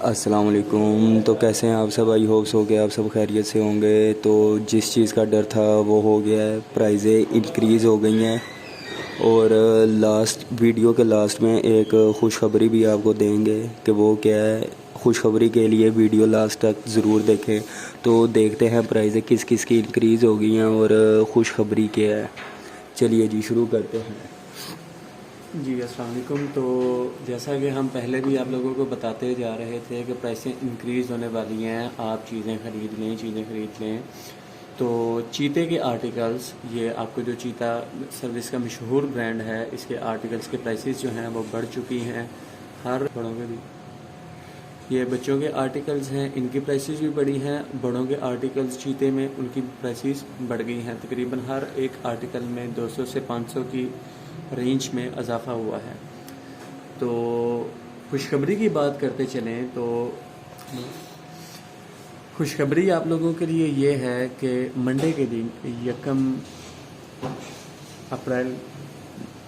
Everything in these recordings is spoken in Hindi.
अस्सलाम वालेकुम। तो कैसे हैं आप सब? आई होप्स हो गया आप सब खैरियत से होंगे। तो जिस चीज़ का डर था वो हो गया है, प्राइज़ें इंक्रीज़ हो गई हैं। और लास्ट वीडियो के लास्ट में एक खुशखबरी भी आपको देंगे कि वो क्या है। खुशखबरी के लिए वीडियो लास्ट तक ज़रूर देखें। तो देखते हैं प्राइज़ें किस किस की इंक्रीज़ हो गई हैं और खुशखबरी क्या है। चलिए जी शुरू करते हैं। जी अस्सलाम वालेकुम। तो जैसा कि हम पहले भी आप लोगों को बताते जा रहे थे कि प्राइसें इंक्रीज़ होने वाली हैं, आप चीज़ें ख़रीद लें। तो चीते के आर्टिकल्स, ये आपको जो चीता सर्विस का मशहूर ब्रांड है, इसके आर्टिकल्स के प्राइसेस जो हैं वो बढ़ चुकी हैं। हर बड़ों के भी ये बच्चों के आर्टिकल्स हैं, इनकी प्राइसेस भी बढ़ी हैं। बड़ों के आर्टिकल्स चीते में उनकी प्राइसेस बढ़ गई हैं। तकरीबन हर एक आर्टिकल में 200 से 500 की रेंज में इजाफा हुआ है। तो खुशखबरी की बात करते चलें तो खुशखबरी आप लोगों के लिए ये है कि मंडे के दिन यकम अप्रैल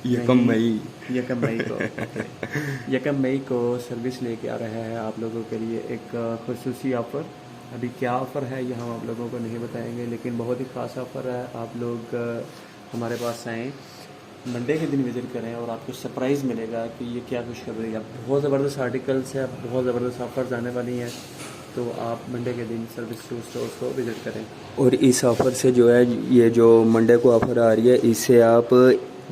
यकम मई यकम मई को यकम मई को सर्विस लेके आ रहा है आप लोगों के लिए एक खुसूसी ऑफ़र। अभी क्या ऑफ़र है ये हम आप लोगों को नहीं बताएंगे, लेकिन बहुत ही ख़ास ऑफ़र है। आप लोग हमारे पास आएँ, मंडे के दिन विज़िट करें और आपको सरप्राइज़ मिलेगा कि ये क्या खुशखबरी है। बहुत ज़बरदस्त आर्टिकल्स है, बहुत ज़बरदस्त ऑफ़र्स आने वाली हैं। तो आप मंडे के दिन सर्विस स्टोर्स को विज़िट करें। और इस ऑफ़र से जो है, ये जो मंडे को ऑफ़र आ रही है, इससे आप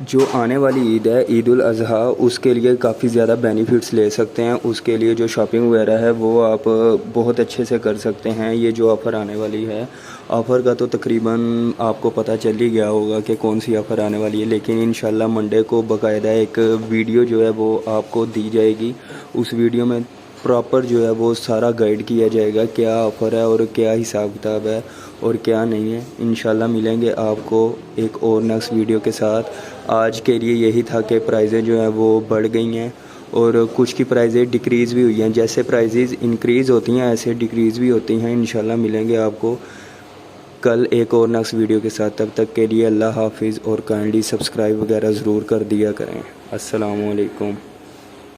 जो आने वाली ईद है, ईद उल अज़हा, उसके लिए काफ़ी ज़्यादा बेनिफिट्स ले सकते हैं। उसके लिए जो शॉपिंग वगैरह है वो आप बहुत अच्छे से कर सकते हैं। ये जो ऑफ़र आने वाली है, ऑफ़र का तो तकरीबन आपको पता चल ही गया होगा कि कौन सी ऑफ़र आने वाली है, लेकिन इंशाल्लाह मंडे को बाकायदा एक वीडियो जो है वो आपको दी जाएगी। उस वीडियो में प्रॉपर जो है वो सारा गाइड किया जाएगा, क्या ऑफ़र है और क्या हिसाब किताब है और क्या नहीं है। इंशाल्लाह मिलेंगे आपको एक और नेक्स्ट वीडियो के साथ। आज के लिए यही था कि प्राइज़ें जो हैं वो बढ़ गई हैं और कुछ की प्राइज़ें डिक्रीज़ भी हुई हैं। जैसे प्राइजेज़ इंक्रीज़ होती हैं ऐसे डिक्रीज़ भी होती हैं। इंशाल्लाह मिलेंगे आपको कल एक और नेक्स्ट वीडियो के साथ। तब तक के लिए अल्लाह हाफिज़ और काइंडली सब्सक्राइब वगैरह ज़रूर कर दिया करें। अस्सलामु अलैकुम।